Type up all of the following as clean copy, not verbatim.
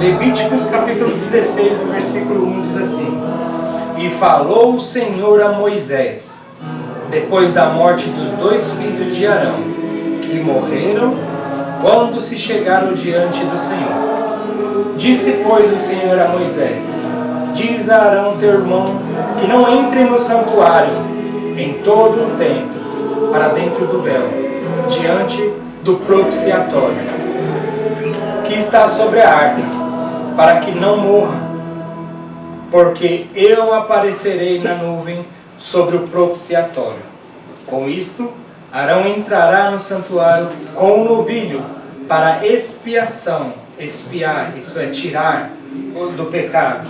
Levíticos capítulo 16, o versículo 1 diz assim: E falou o Senhor a Moisés, depois da morte dos 2 filhos de Arão, que morreram quando se chegaram diante do Senhor. Disse, pois, o Senhor a Moisés: Diz a Arão teu irmão que não entre no santuário em todo o tempo, para dentro do véu, diante do propiciatório, que está sobre a arca, para que não morra, porque eu aparecerei na nuvem sobre o propiciatório. Com isto, Arão entrará no santuário com um novilho para expiação, expiar, isso é, tirar do pecado,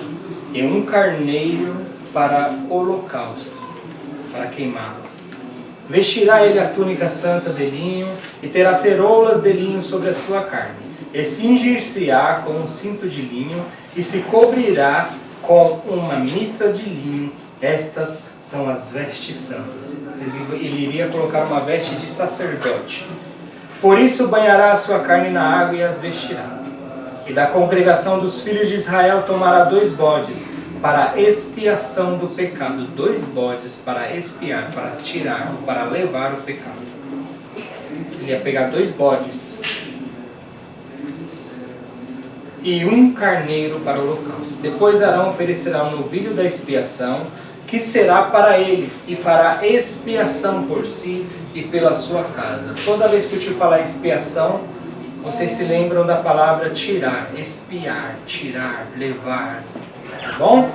e um carneiro para holocausto, para queimá-lo. Vestirá ele a túnica santa de linho, e terá ceroulas de linho sobre a sua carne, e cingir-se-á com um cinto de linho, e se cobrirá com uma mitra de linho. Estas são as vestes santas. Ele iria colocar uma veste de sacerdote. Por isso banhará a sua carne na água e as vestirá. E da congregação dos filhos de Israel tomará 2 bodes para expiação do pecado. 2 bodes para expiar, para tirar, para levar o pecado. Ele ia pegar 2 bodes e um carneiro para o holocausto. Depois Arão oferecerá um novilho da expiação, que será para ele, e fará expiação por si e pela sua casa. Toda vez que eu te falar expiação, vocês se lembram da palavra tirar, expiar, tirar, levar. Tá bom?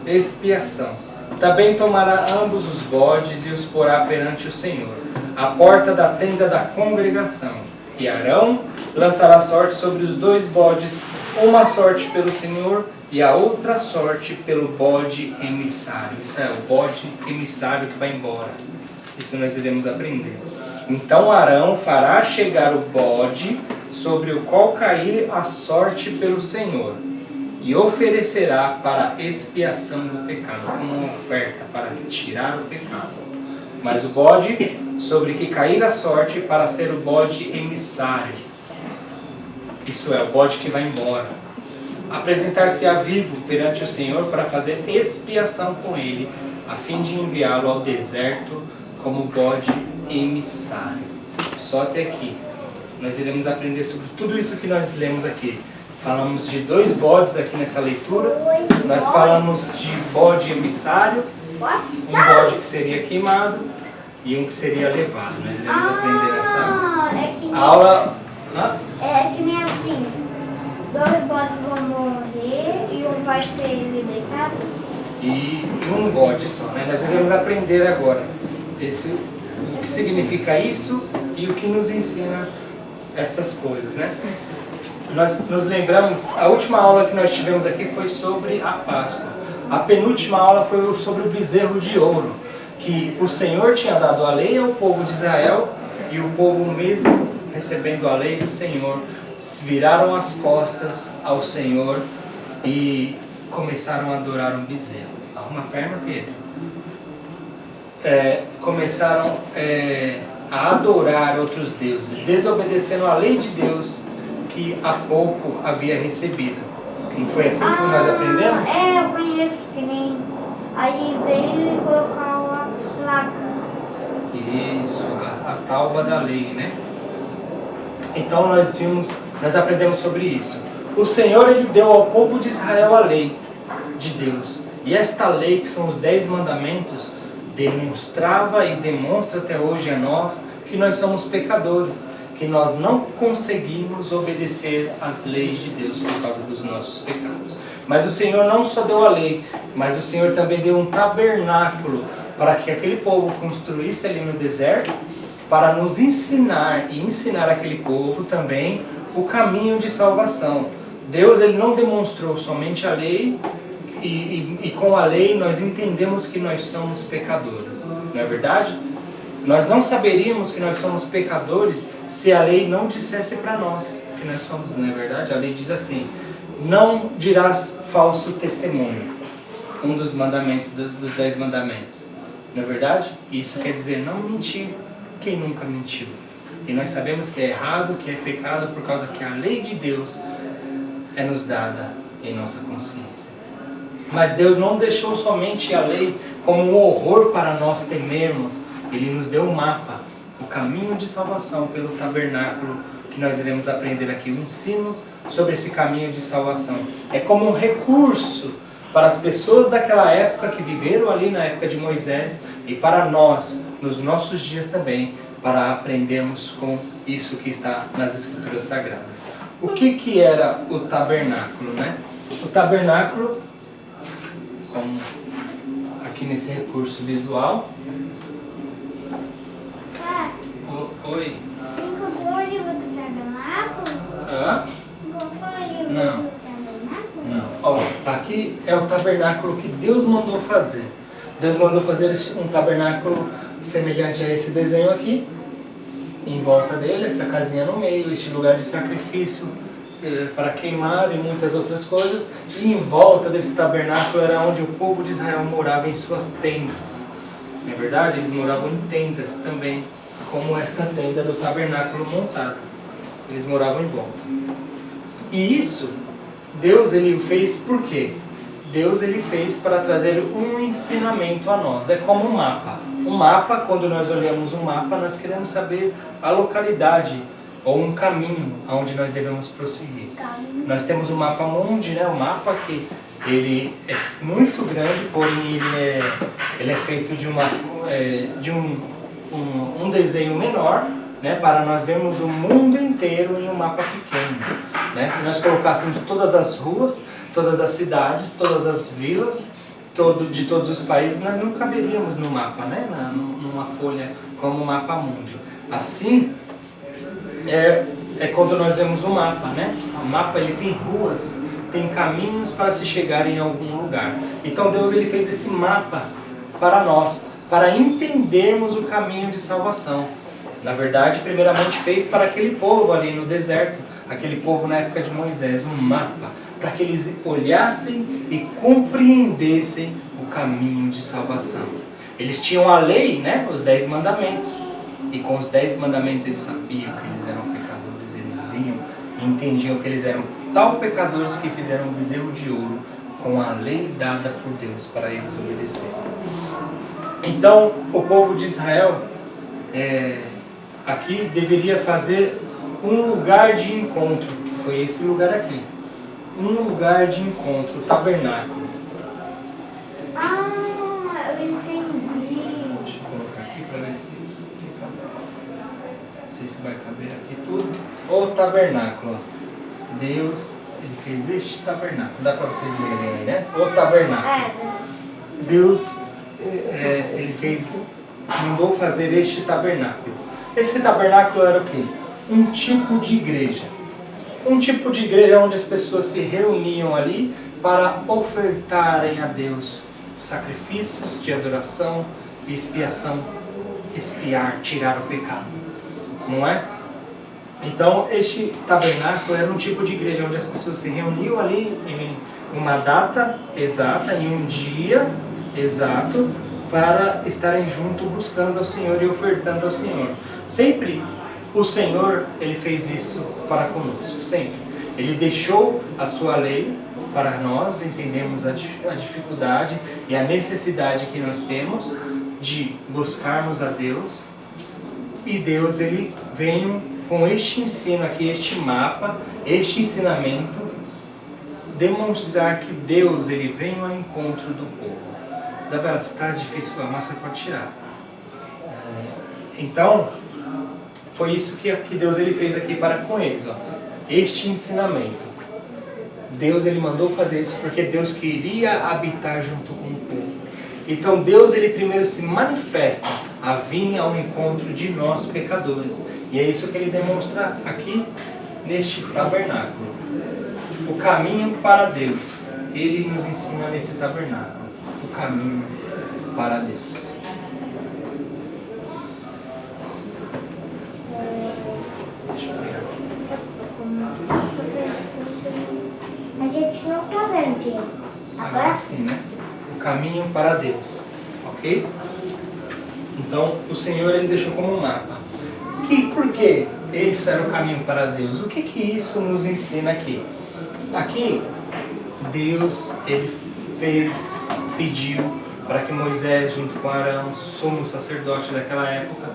Expiação. Também tomará ambos os bodes e os porá perante o Senhor, à porta da tenda da congregação. E Arão lançará sorte sobre os 2 bodes, uma sorte pelo Senhor e a outra sorte pelo bode emissário. Isso é o bode emissário que vai embora. Isso nós iremos aprender. Então Arão fará chegar o bode sobre o qual cair a sorte pelo Senhor, e oferecerá para expiação do pecado, como uma oferta para tirar o pecado. Mas o bode sobre que cair a sorte para ser o bode emissário, isso é, o bode que vai embora, apresentar-se-á vivo perante o Senhor para fazer expiação com ele, a fim de enviá-lo ao deserto como bode emissário. Só até aqui. Nós iremos aprender sobre tudo isso que nós lemos aqui. Falamos de 2 bodes aqui nessa leitura. Nós falamos de bode emissário, um bode que seria queimado e um que seria levado. Nós iremos aprender nessa aula. É que nem assim, 2 bodes vão morrer e um vai ser libertado. E um bode só, né? Nós iremos aprender agora o que significa isso e o que nos ensina estas coisas, né? Nós nos lembramos, a última aula que nós tivemos aqui foi sobre a Páscoa. A penúltima aula foi sobre o bezerro de ouro, que o Senhor tinha dado a lei ao povo de Israel, e o povo mesmo, recebendo a lei do Senhor, viraram as costas ao Senhor e começaram a adorar um bezerro. Arruma a perna, Pedro. Começaram a adorar outros deuses, desobedecendo a lei de Deus que há pouco havia recebido. Não foi assim que nós aprendemos? Eu conheço, que nem aí veio e colocou a placa. Isso, a tauba da lei, né? Então nós aprendemos sobre isso. O Senhor, ele deu ao povo de Israel a lei de Deus. E esta lei, que são os 10 mandamentos, demonstrava e demonstra até hoje a nós que nós somos pecadores, que nós não conseguimos obedecer às leis de Deus por causa dos nossos pecados. Mas o Senhor não só deu a lei, mas o Senhor também deu um tabernáculo para que aquele povo construísse ali no deserto, para nos ensinar e ensinar aquele povo também o caminho de salvação. Deus, ele não demonstrou somente a lei, e com a lei nós entendemos que nós somos pecadores, não é verdade? Nós não saberíamos que nós somos pecadores se a lei não dissesse para nós que nós somos, não é verdade? A lei diz assim: não dirás falso testemunho, um dos mandamentos, dos 10 mandamentos, não é verdade? Isso quer dizer não mentir. Quem nunca mentiu? E nós sabemos que é errado, que é pecado, por causa que a lei de Deus é nos dada em nossa consciência. Mas Deus não deixou somente a lei como um horror para nós temermos. Ele nos deu um mapa, o caminho de salvação pelo tabernáculo, que nós iremos aprender aqui, o ensino sobre esse caminho de salvação. É como um recurso para as pessoas daquela época que viveram ali na época de Moisés e para nós, nos nossos dias também, para aprendermos com isso que está nas Escrituras Sagradas. O que era o tabernáculo, né? O tabernáculo, como aqui nesse recurso visual. Oi. Encontrou o livro do tabernáculo? Hã? Encontrou o livro Não. do tabernáculo? Não. Ó, aqui é o tabernáculo que Deus mandou fazer. Deus mandou fazer um tabernáculo semelhante a esse desenho aqui. Em volta dele, essa casinha no meio, este lugar de sacrifício para queimar e muitas outras coisas. E em volta desse tabernáculo era onde o povo de Israel morava em suas tendas. Não é verdade? Eles moravam em tendas também, como esta tenda do tabernáculo montada. Eles moravam em volta. E isso, Deus ele fez por quê? Deus ele fez para trazer um ensinamento a nós. É como um mapa. Um mapa, quando nós olhamos um mapa, nós queremos saber a localidade ou um caminho aonde nós devemos prosseguir. Nós temos o mapa mundi, né? O mapa que ele é muito grande, porém ele é feito de um desenho menor, né? Para nós vermos o mundo inteiro em um mapa pequeno. Né? Se nós colocássemos todas as ruas, todas as cidades, todas as vilas, de todos os países, nós não caberíamos no mapa, né? Numa folha como o mapa mundi. Assim, é quando nós vemos o mapa, né? O mapa ele tem ruas, tem caminhos para se chegar em algum lugar. Então Deus ele fez esse mapa para nós, para entendermos o caminho de salvação. Na verdade, primeiramente fez para aquele povo ali no deserto, aquele povo na época de Moisés, um mapa, para que eles olhassem e compreendessem o caminho de salvação. Eles tinham a lei, né? Os 10 mandamentos. E com os 10 mandamentos eles sabiam que eles eram pecadores, eles viam e entendiam que eles eram tal pecadores que fizeram um bezerro de ouro com a lei dada por Deus para eles obedecerem. Então, o povo de Israel aqui deveria fazer um lugar de encontro, que foi esse lugar aqui. Um lugar de encontro, o tabernáculo. Eu entendi. Deixa eu colocar aqui para ver se fica. Não sei se vai caber aqui tudo. O tabernáculo. Deus, ele fez este tabernáculo. Dá para vocês lerem aí, né? O tabernáculo. Deus, ele mandou fazer este tabernáculo. Esse tabernáculo era o quê? Um tipo de igreja. Um tipo de igreja onde as pessoas se reuniam ali para ofertarem a Deus sacrifícios de adoração e expiação, expiar, tirar o pecado. Não é? Então, este tabernáculo era um tipo de igreja onde as pessoas se reuniam ali em uma data exata, em um dia exato, para estarem juntos buscando ao Senhor e ofertando ao Senhor. Sempre o Senhor, ele fez isso para conosco, sempre. Ele deixou a sua lei para nós entendermos a dificuldade e a necessidade que nós temos de buscarmos a Deus. E Deus, ele veio com este ensino aqui, este mapa, este ensinamento, demonstrar que Deus, ele vem ao encontro do povo. Isabela, se está difícil com a máscara, pode tirar. Então, foi isso que Deus ele fez aqui para com eles. Ó. Este ensinamento. Deus ele mandou fazer isso porque Deus queria habitar junto com o povo. Então Deus ele primeiro se manifesta a vir ao encontro de nós pecadores. E é isso que ele demonstra aqui neste tabernáculo. O caminho para Deus. Ele nos ensina nesse tabernáculo. O caminho para Deus. A gente não está vendo, Diego. Agora sim, né? O caminho para Deus. Ok? Então, o Senhor ele deixou como um mapa. Por que esse era o caminho para Deus? O que isso nos ensina aqui? aqui Deus ele pediu para que Moisés, junto com Arão, sumo sacerdote daquela época,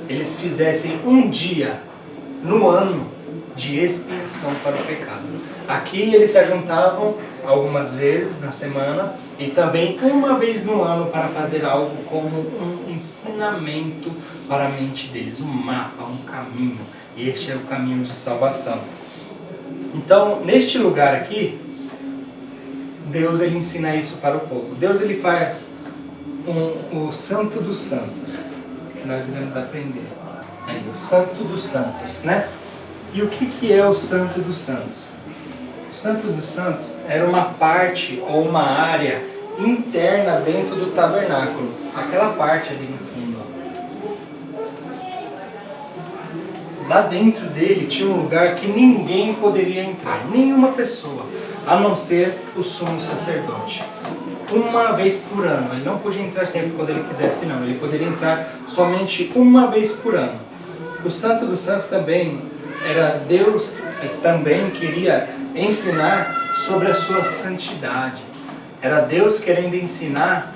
eles fizessem um dia no ano de expiação para o pecado. Aqui eles se ajuntavam algumas vezes na semana e também uma vez no ano para fazer algo como um ensinamento para a mente deles, um mapa, um caminho. E este é o caminho de salvação. Então, neste lugar aqui, Deus ele ensina isso para o povo. Deus ele faz o Santo dos Santos, que nós iremos aprender. Aí, o Santo dos Santos, né? E o que é o Santo dos Santos? O Santo dos Santos era uma parte ou uma área interna dentro do tabernáculo. Aquela parte ali no fundo. Lá dentro dele tinha um lugar que ninguém poderia entrar, nenhuma pessoa, a não ser o sumo sacerdote. Uma vez por ano. Ele não podia entrar sempre quando ele quisesse, não. Ele poderia entrar somente uma vez por ano. O Santo dos Santos também era Deus que também queria ensinar sobre a sua santidade. Era Deus querendo ensinar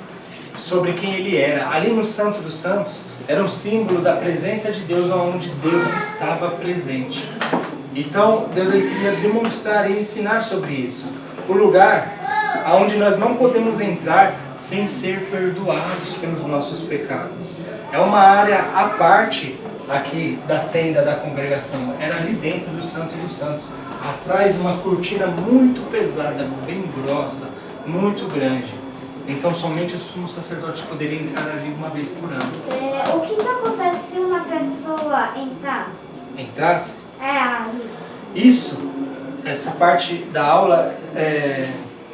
sobre quem Ele era. Ali no Santo dos Santos era um símbolo da presença de Deus, onde Deus estava presente. Então Deus ele queria demonstrar e ensinar sobre isso. O lugar onde nós não podemos entrar sem ser perdoados pelos nossos pecados. É uma área à parte aqui da tenda da congregação. Era ali dentro do Santo dos Santos, atrás de uma cortina muito pesada, bem grossa, muito grande. Então somente o sumo sacerdote poderia entrar ali uma vez por ano. O que acontece se uma pessoa entrar? Entrasse? Ali. Isso, essa parte da aula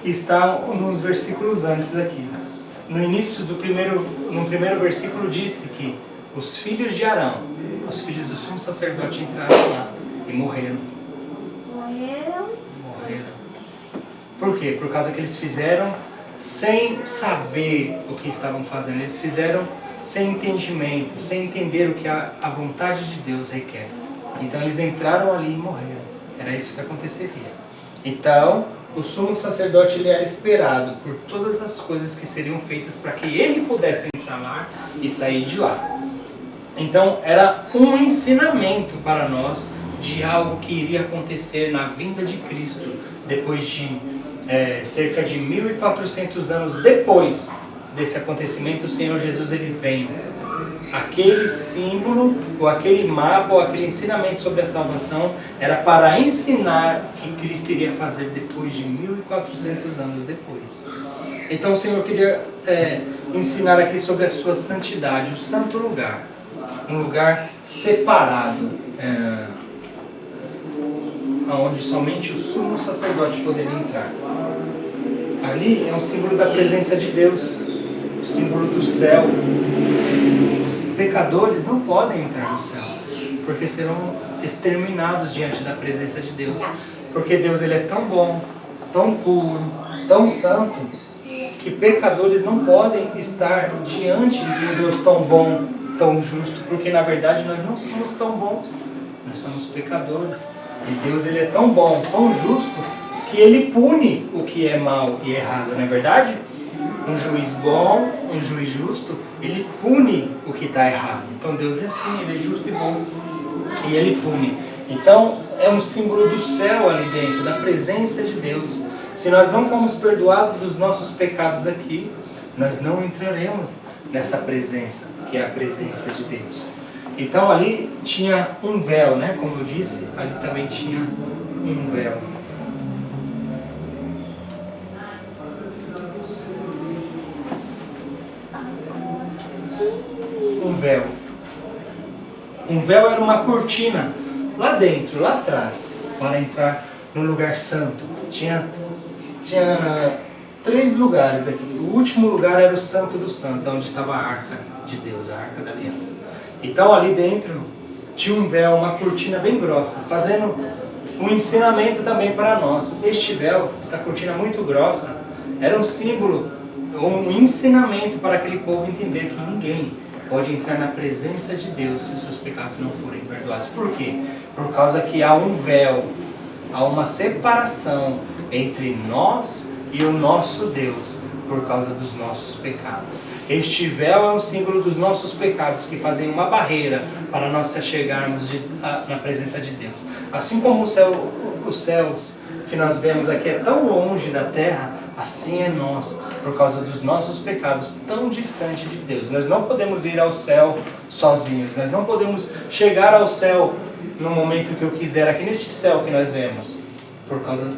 está nos versículos antes aqui. No início no primeiro versículo disse que os filhos de Arão, os filhos do sumo sacerdote entraram lá e morreram. Morreram? Por quê? Por causa que eles fizeram sem saber o que estavam fazendo. Eles fizeram sem entendimento, sem entender o que a vontade de Deus requer. Então eles entraram ali e morreram. Era isso que aconteceria. Então, o sumo sacerdote ele era esperado por todas as coisas que seriam feitas para que ele pudesse entrar lá e sair de lá. Então, era um ensinamento para nós de algo que iria acontecer na vinda de Cristo, depois de cerca de 1400 anos depois desse acontecimento, o Senhor Jesus ele vem. Aquele símbolo, ou aquele mapa, ou aquele ensinamento sobre a salvação era para ensinar o que Cristo iria fazer depois de 1400 anos depois. Então o Senhor queria ensinar aqui sobre a sua santidade, o santo lugar, um lugar separado, onde somente o sumo sacerdote poderia entrar. Ali é um símbolo da presença de Deus, o símbolo do céu. Pecadores não podem entrar no céu, porque serão exterminados diante da presença de Deus. Porque Deus ele é tão bom, tão puro, tão santo, que pecadores não podem estar diante de um Deus tão bom, tão justo, porque na verdade nós não somos tão bons, nós somos pecadores. E Deus ele é tão bom, tão justo, que ele pune o que é mal e errado, não é verdade? Um juiz bom, um juiz justo, ele pune o que está errado. Então Deus é assim, ele é justo e bom, e ele pune. Então é um símbolo do céu ali dentro, da presença de Deus. Se nós não formos perdoados dos nossos pecados aqui, nós não entraremos nessa presença, que é a presença de Deus. Então ali tinha um véu, né? Como eu disse, ali também tinha um véu. Um véu era uma cortina lá dentro, lá atrás, para entrar no lugar santo. Tinha 3 lugares aqui. O último lugar era o Santo dos Santos, onde estava a Arca de Deus, a Arca da Aliança. Então ali dentro tinha um véu, uma cortina bem grossa, fazendo um ensinamento também para nós. Este véu, esta cortina muito grossa, era um símbolo, um ensinamento para aquele povo entender que ninguém pode entrar na presença de Deus se os seus pecados não forem perdoados. Por quê? Por causa que há um véu há uma separação entre nós e o nosso Deus por causa dos nossos pecados. Este véu é um símbolo dos nossos pecados que fazem uma barreira para nós se chegarmos na presença de Deus. Assim como os céus que nós vemos aqui é tão longe da terra, assim é nós, por causa dos nossos pecados, tão distante de Deus. Nós não podemos ir ao céu sozinhos, nós não podemos chegar ao céu no momento que eu quiser, aqui neste céu que nós vemos, por causa,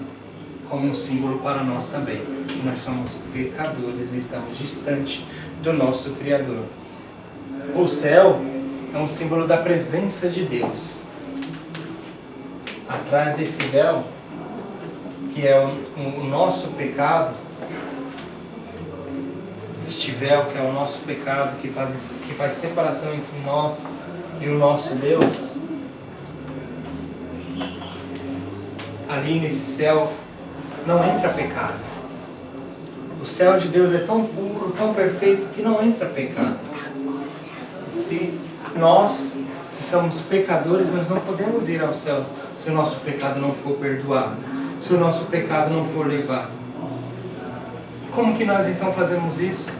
como um símbolo para nós também. Nós somos pecadores e estamos distante do nosso Criador. O céu é um símbolo da presença de Deus. Atrás desse véu, que é o nosso pecado, este véu que é o nosso pecado, que faz separação entre nós e o nosso Deus, ali nesse céu não entra pecado. O céu de Deus é tão puro, tão perfeito, que não entra pecado. Se nós, que somos pecadores, nós não podemos ir ao céu se o nosso pecado não for perdoado, se o nosso pecado não for levado. Como que nós então fazemos isso?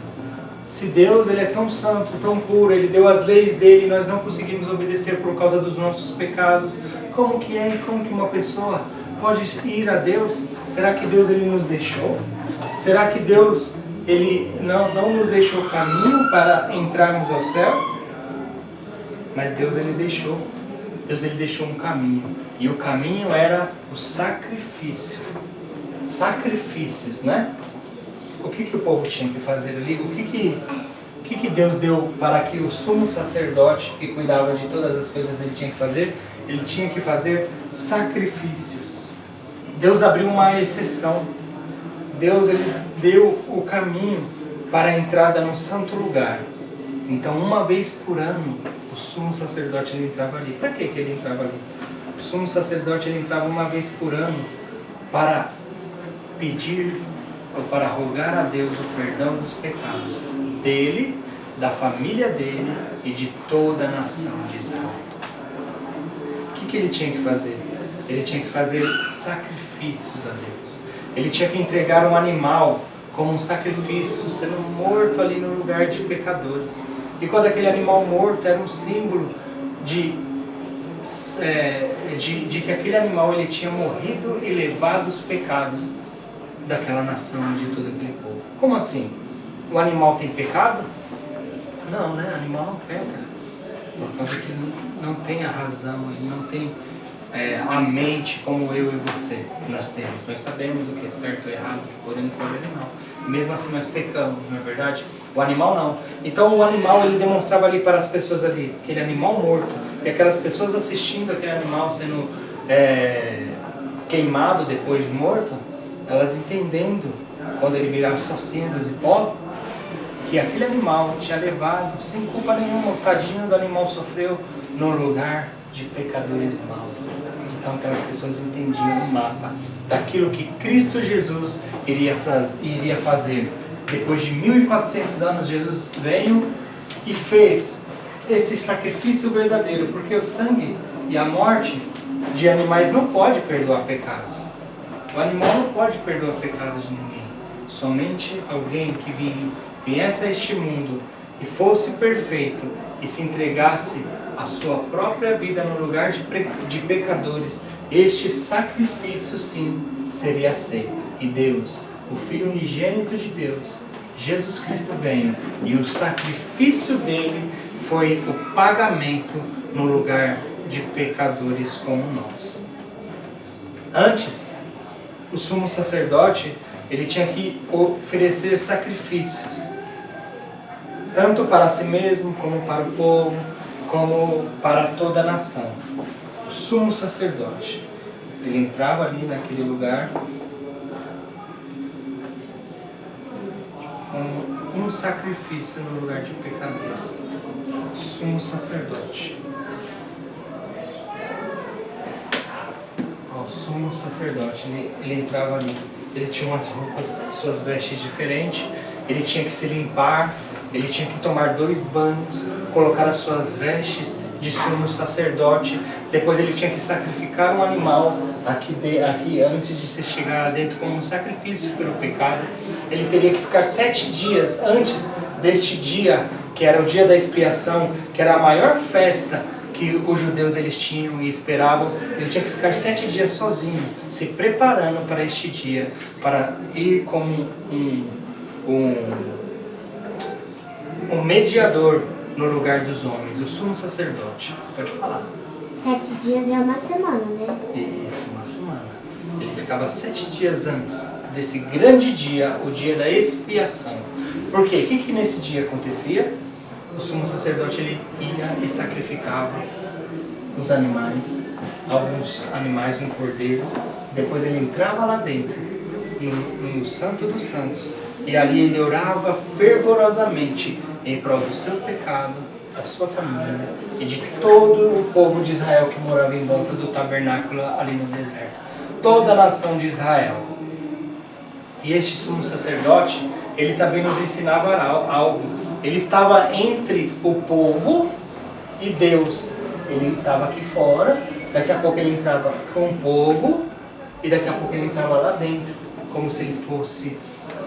Se Deus ele é tão santo, tão puro, Ele deu as leis dele e nós não conseguimos obedecer por causa dos nossos pecados, como que uma pessoa pode ir a Deus? Será que Deus ele nos deixou? Será que Deus ele não nos deixou caminho para entrarmos ao céu? Mas Deus ele deixou. Deus ele deixou um caminho. E o caminho era o sacrifício. Sacrifícios, né? O que o povo tinha que fazer ali? O que Deus deu para que o sumo sacerdote, que cuidava de todas as coisas, ele tinha que fazer? Ele tinha que fazer sacrifícios. Deus abriu uma exceção. Deus ele deu o caminho para a entrada no santo lugar. Então, uma vez por ano, o sumo sacerdote ele entrava ali. Para que ele entrava ali? O sumo sacerdote ele entrava uma vez por ano para pedir ou para rogar a Deus o perdão dos pecados dele, da família dele e de toda a nação de Israel. O que ele tinha que fazer? Ele tinha que fazer sacrifícios a Deus. Ele tinha que entregar um animal como um sacrifício, sendo morto ali no lugar de pecadores. E quando aquele animal morto era um símbolo de que aquele animal ele tinha morrido e levado os pecados daquela nação, de todo aquele povo. Como assim? O animal tem pecado? Não, né? O animal não peca. Por causa que ele não tem a razão, ele não tem a mente como eu e você que nós temos. Nós sabemos o que é certo ou errado, o que podemos fazer e não. Mesmo assim nós pecamos, não é verdade? O animal não. Então o animal ele demonstrava ali para as pessoas ali, aquele animal morto, e aquelas pessoas assistindo aquele animal sendo queimado depois de morto, elas entendendo, quando ele virava só cinzas e pó, que aquele animal tinha levado, sem culpa nenhuma, o tadinho do animal sofreu no lugar de pecadores maus. Então aquelas pessoas entendiam o mapa daquilo que Cristo Jesus iria fazer. Depois de 1400 anos, Jesus veio e fez esse sacrifício verdadeiro, porque o sangue e a morte de animais não pode perdoar pecados. O animal não pode perdoar pecados de ninguém. Somente alguém que viesse a este mundo e fosse perfeito e se entregasse a sua própria vida no lugar de pecadores, este sacrifício sim seria aceito. E Deus, o Filho unigênito de Deus, Jesus Cristo veio, e o sacrifício dele foi o pagamento no lugar de pecadores como nós. Antes, o sumo sacerdote ele tinha que oferecer sacrifícios, tanto para si mesmo, como para o povo, como para toda a nação. O sumo sacerdote, ele entrava ali naquele lugar com um sacrifício no lugar de pecadores. O sumo sacerdote. O sumo sacerdote, ele entrava ali. Ele tinha umas roupas, suas vestes diferentes. Ele tinha que se limpar. Ele tinha que tomar 2 banhos, colocar as suas vestes de sumo sacerdote. Depois ele tinha que sacrificar um animal aqui antes de se chegar lá dentro como um sacrifício pelo pecado. Ele teria que ficar 7 dias antes deste dia, que era o dia da expiação, que era a maior festa que os judeus eles tinham e esperavam. Ele tinha que ficar 7 dias sozinho, se preparando para este dia, para ir como um mediador no lugar dos homens, o sumo sacerdote. Pode falar. 7 dias é uma semana, né? Isso, uma semana. Ele ficava 7 dias antes desse grande dia, o dia da expiação. Por quê? O que nesse dia acontecia? O sumo sacerdote ele ia e sacrificava os animais, alguns animais, um cordeiro. Depois ele entrava lá dentro, no Santo dos Santos, e ali ele orava fervorosamente em prol do seu pecado, da sua família e de todo o povo de Israel que morava em volta do tabernáculo ali no deserto. Toda a nação de Israel. E este sumo sacerdote, ele também nos ensinava algo. Ele estava entre o povo e Deus. Ele estava aqui fora, daqui a pouco ele entrava com o povo e daqui a pouco ele entrava lá dentro, como se ele fosse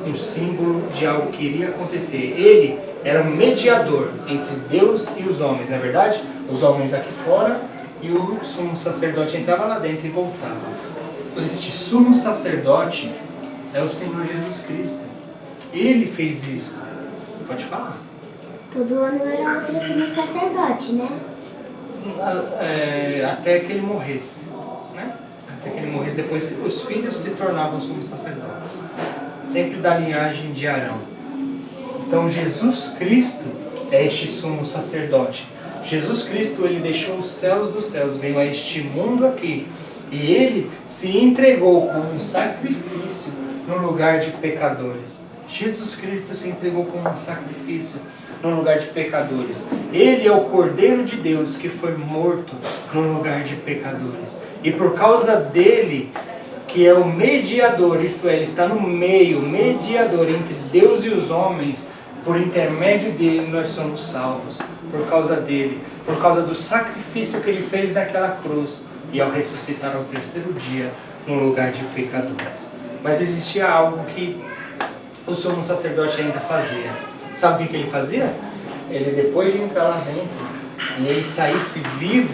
um símbolo de algo que iria acontecer. Ele era um mediador entre Deus e os homens, não é verdade? Os homens aqui fora e o sumo sacerdote entrava lá dentro e voltava. Este sumo sacerdote é o Senhor Jesus Cristo. Ele fez isso. Pode falar. Todo ano era outro sumo sacerdote, né? Até que ele morresse, né? Até que ele morresse. Depois os filhos se tornavam sumos sacerdotes, sempre da linhagem de Arão. Então Jesus Cristo é este sumo sacerdote. Jesus Cristo, ele deixou os céus dos céus, veio a este mundo aqui, e ele se entregou como um sacrifício no lugar de pecadores. Jesus Cristo se entregou como um sacrifício no lugar de pecadores. Ele é o Cordeiro de Deus que foi morto no lugar de pecadores. E por causa dele, que é o mediador, isto é, ele está no meio, mediador entre Deus e os homens, por intermédio dele nós somos salvos. Por causa dele, por causa do sacrifício que ele fez naquela cruz e ao ressuscitar ao 3º dia no lugar de pecadores. Mas existia algo que o sumo sacerdote ainda fazia. Sabe o que ele fazia? Ele, depois de entrar lá dentro e ele saísse vivo,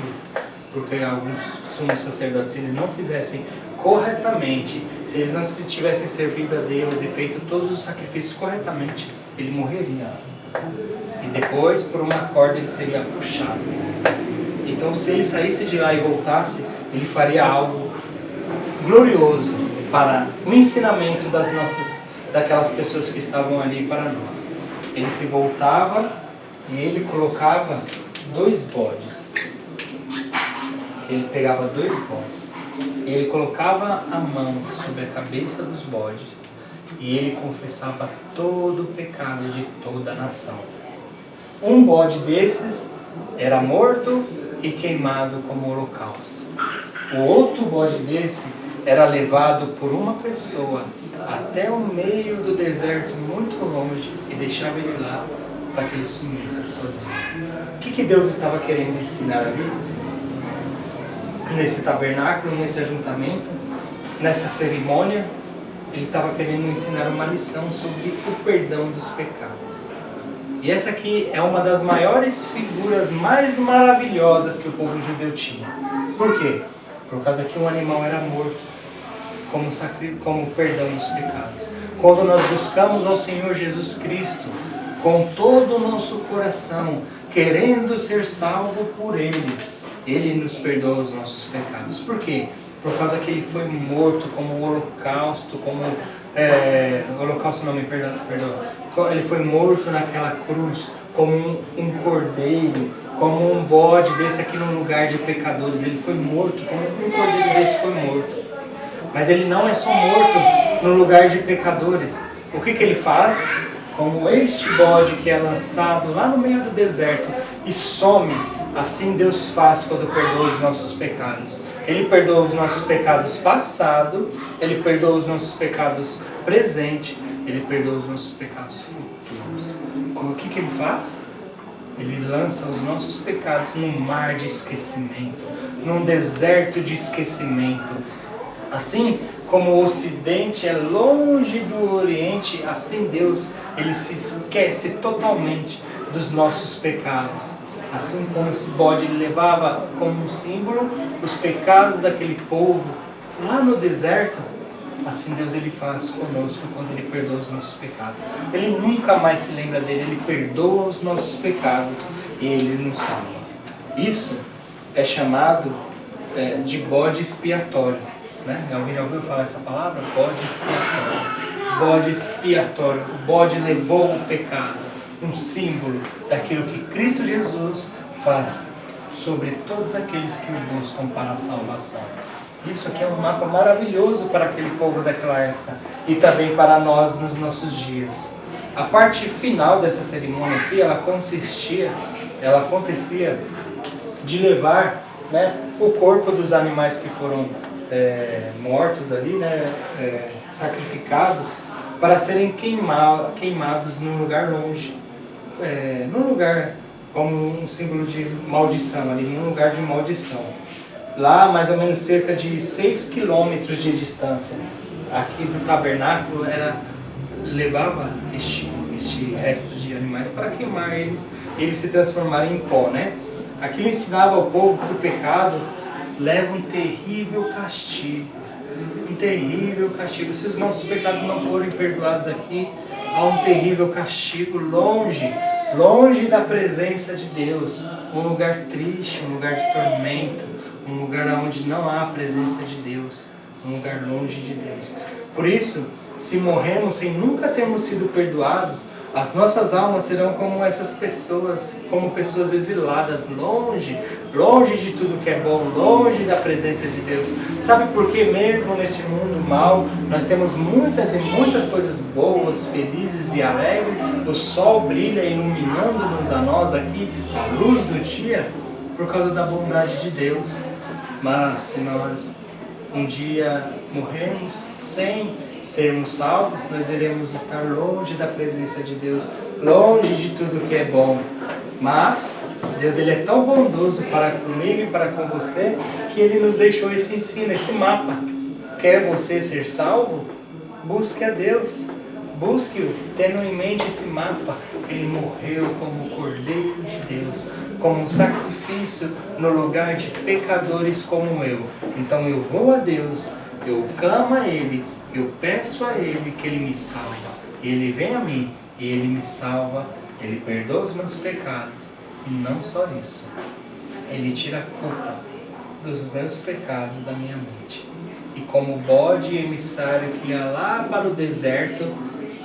porque alguns sumos sacerdotes, se eles não fizessem corretamente, se eles não tivessem servido a Deus e feito todos os sacrifícios corretamente, ele morreria. E depois, por uma corda, ele seria puxado. Então, se ele saísse de lá e voltasse, ele faria algo glorioso para o ensinamento daquelas pessoas que estavam ali para nós. Ele se voltava e ele colocava 2 bodes. Ele pegava 2 bodes. E ele colocava a mão sobre a cabeça dos bodes. E ele confessava todo o pecado de toda a nação. Um bode desses era morto e queimado como holocausto. O outro bode desse era levado por uma pessoa até o meio do deserto, muito longe, e deixava ele lá para que ele sumisse sozinho. O que Deus estava querendo ensinar ali? Nesse tabernáculo, nesse ajuntamento, nessa cerimônia, ele estava querendo ensinar uma lição sobre o perdão dos pecados. E essa aqui é uma das maiores figuras mais maravilhosas que o povo judeu tinha. Por quê? Por causa que um animal era morto como perdão dos pecados. Quando nós buscamos ao Senhor Jesus Cristo com todo o nosso coração, querendo ser salvo por Ele, Ele nos perdoa os nossos pecados. Por quê? Por causa que Ele foi morto como holocausto, Ele foi morto naquela cruz como um cordeiro, como um bode desse aqui no lugar de pecadores. Ele foi morto como um cordeiro desse foi morto. Mas ele não é só morto no lugar de pecadores. O que ele faz? Como este bode que é lançado lá no meio do deserto e some, assim Deus faz quando perdoa os nossos pecados. Ele perdoa os nossos pecados passados, Ele perdoa os nossos pecados presentes, Ele perdoa os nossos pecados futuros. que ele faz? Ele lança os nossos pecados num mar de esquecimento, num deserto de esquecimento. Assim como o Ocidente é longe do Oriente, assim Deus, Ele se esquece totalmente dos nossos pecados. Assim como esse bode ele levava como um símbolo os pecados daquele povo lá no deserto, assim Deus ele faz conosco quando Ele perdoa os nossos pecados. Ele nunca mais se lembra dele, Ele perdoa os nossos pecados e Ele nos salva. Isso é chamado de bode expiatório. Né? Alguém já ouviu falar essa palavra? Bode expiatório. Bode expiatório. O bode levou o pecado. Um símbolo daquilo que Cristo Jesus faz sobre todos aqueles que o buscam para a salvação. Isso aqui é um mapa maravilhoso para aquele povo daquela época e também para nós nos nossos dias. A parte final dessa cerimônia aqui, ela acontecia de levar, né, o corpo dos animais que foram mortos ali, né, sacrificados, para serem queimados num lugar longe, num lugar como um símbolo de maldição, ali num lugar de maldição. Lá, mais ou menos cerca de 6 quilômetros de distância aqui do tabernáculo, levava este resto de animais para queimar eles se transformarem em pó, né? Aquilo ensinava ao povo que o pecado leva um terrível castigo. Um terrível castigo. Se os nossos pecados não forem perdoados aqui, há um terrível castigo longe da presença de Deus. Um lugar triste, um lugar de tormento, um lugar onde não há a presença de Deus, um lugar longe de Deus. Por isso, se morremos sem nunca termos sido perdoados, as nossas almas serão como essas pessoas, como pessoas exiladas, longe de tudo que é bom, longe da presença de Deus. Sabe por que mesmo neste mundo mal, nós temos muitas e muitas coisas boas, felizes e alegres, o sol brilha iluminando-nos a nós aqui, a luz do dia, por causa da bondade de Deus. Mas se nós um dia morrermos sem sermos salvos, nós iremos estar longe da presença de Deus, longe de tudo que é bom. Mas Deus ele é tão bondoso para comigo e para com você, que Ele nos deixou esse ensino, esse mapa. Quer você ser salvo? Busque a Deus. Busque-o, tendo em mente esse mapa. Ele morreu como o Cordeiro de Deus, como um sacrifício no lugar de pecadores como eu. Então eu vou a Deus, eu clamo a Ele, eu peço a Ele que Ele me salva. Ele vem a mim e Ele me salva, Ele perdoa os meus pecados. E não só isso, Ele tira a culpa dos meus pecados da minha mente. E como bode emissário que ia lá para o deserto,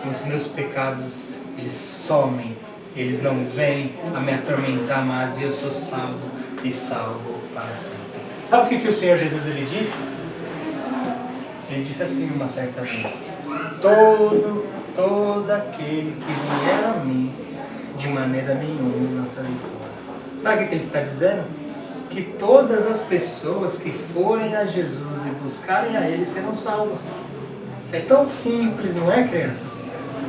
os meus pecados, eles somem. Eles não vêm a me atormentar mais e eu sou salvo e salvo para sempre. Sabe o que o Senhor Jesus ele disse? Ele disse assim uma certa vez: todo aquele que vier a mim, de maneira nenhuma lançarei fora. Sabe o que ele está dizendo? Que todas as pessoas que forem a Jesus e buscarem a Ele serão salvas. É tão simples, não é, crianças?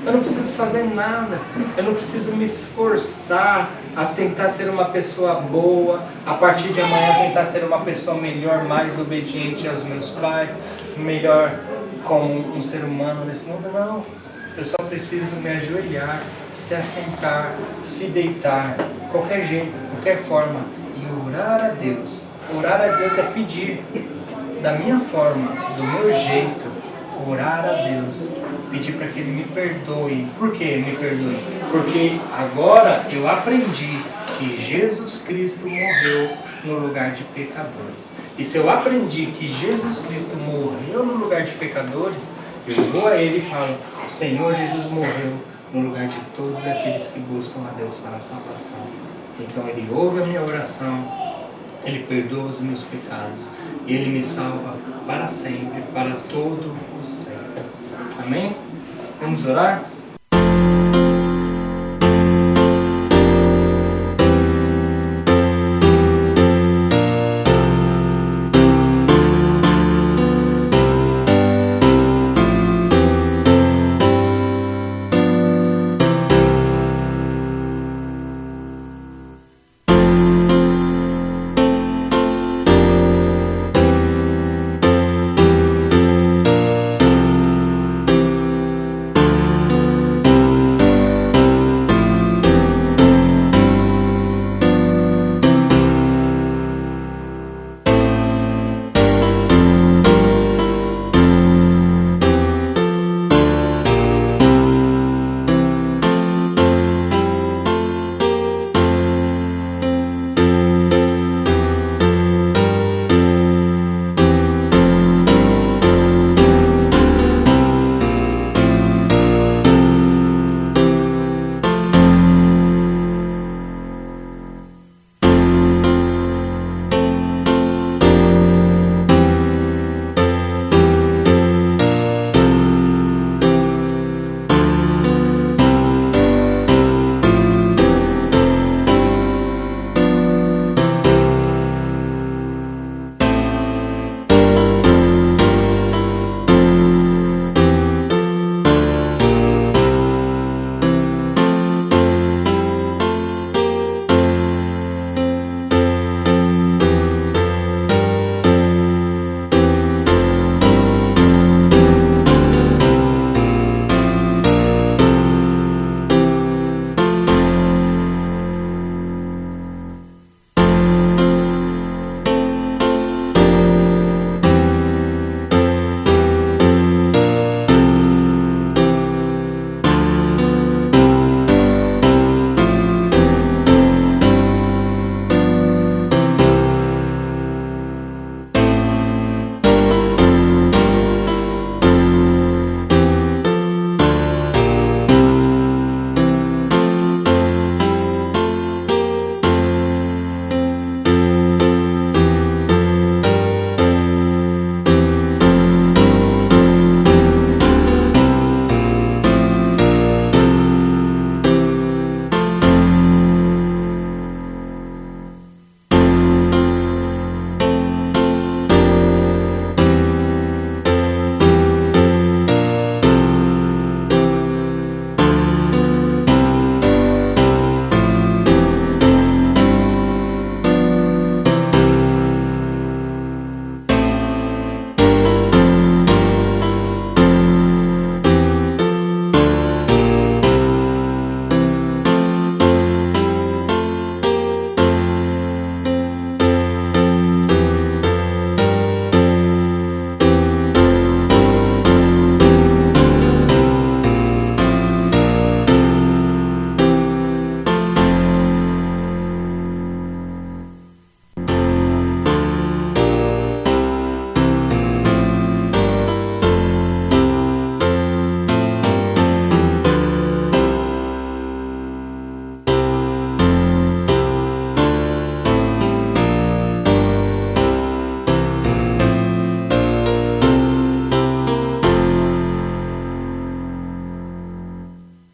Eu não preciso fazer nada, eu não preciso me esforçar a tentar ser uma pessoa boa, a partir de amanhã tentar ser uma pessoa melhor, mais obediente aos meus pais, melhor como um ser humano nesse mundo. Não, eu só preciso me ajoelhar, se assentar, se deitar, qualquer jeito, qualquer forma, e orar a Deus. Orar a Deus é pedir da minha forma, do meu jeito, orar a Deus, pedir para que Ele me perdoe. Por que me perdoe? Porque agora eu aprendi que Jesus Cristo morreu no lugar de pecadores. E se eu aprendi que Jesus Cristo morreu no lugar de pecadores, eu vou a Ele e falo: o Senhor Jesus morreu no lugar de todos aqueles que buscam a Deus para a salvação. Então Ele ouve a minha oração, Ele perdoa os meus pecados, e Ele me salva para sempre, para todo o sempre. Amém? Vamos orar?